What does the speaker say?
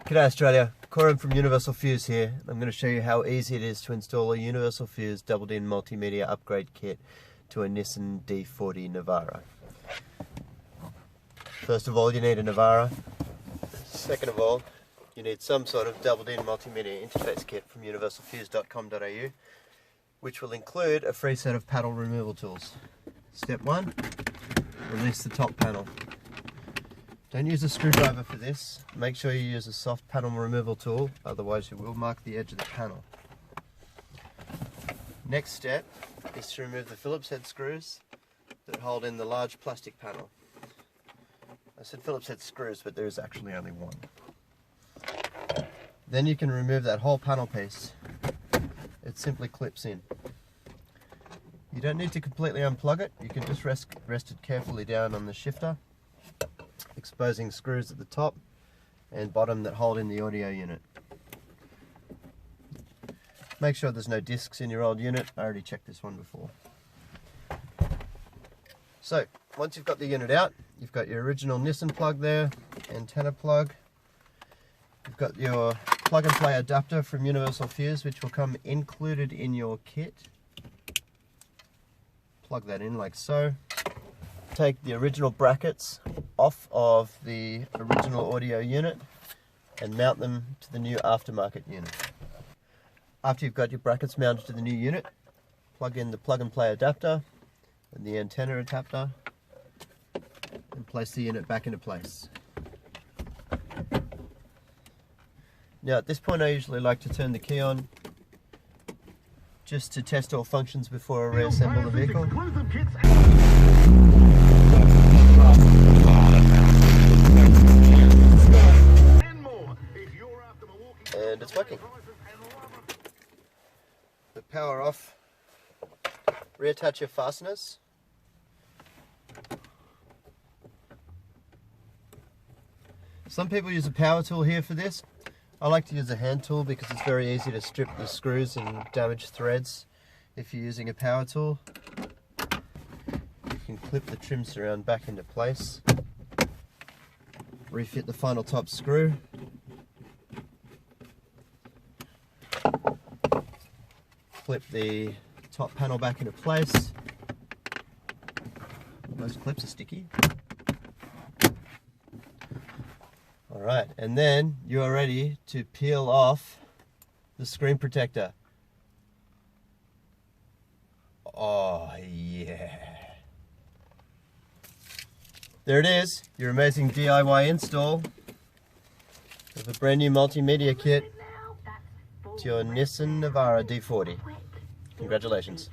G'day Australia, Corin from Universal Fuse here. I'm going to show you how easy it is to install a Universal Fuse doubled-in multimedia upgrade kit to a Nissan D40 Navara. First of all, you need a Navara. Second of all, you need some sort of doubled-in multimedia interface kit from universalfuse.com.au, which will include a free set of panel removal tools. Step 1, release the top panel. Don't use a screwdriver for this. Make sure you use a soft panel removal tool, otherwise you will mark the edge of the panel. Next step is to remove the Phillips head screws that hold in the large plastic panel. I said Phillips head screws, but there is actually only one. Then you can remove that whole panel piece. It simply clips in. You don't need to completely unplug it, you can just rest it carefully down on the shifter, exposing screws at the top and bottom that hold in the audio unit. Make sure there's no discs in your old unit. I already checked this one before. So, once you've got the unit out, you've got your original Nissan plug there, antenna plug. You've got your plug and play adapter from Universal Fuse, which will come included in your kit. Plug that in like so. Take the original brackets off of the original audio unit and mount them to the new aftermarket unit. After you've got your brackets mounted to the new unit, plug in the plug and play adapter and the antenna adapter and place the unit back into place. Now at this point I usually like to turn the key on just to test all functions before I reassemble the vehicle. And it's working. The power off. Reattach your fasteners. Some people use a power tool here for this. I like to use a hand tool because it's very easy to strip the screws and damaged threads if you're using a power tool. You can clip the trim surround back into place. Refit the final top screw. Clip the top panel back into place. Those clips are sticky. Alright, and then you are ready to peel off the screen protector. Oh yeah. There it is, your amazing DIY install of a brand new multimedia kit to your Nissan Navara D40. Congratulations.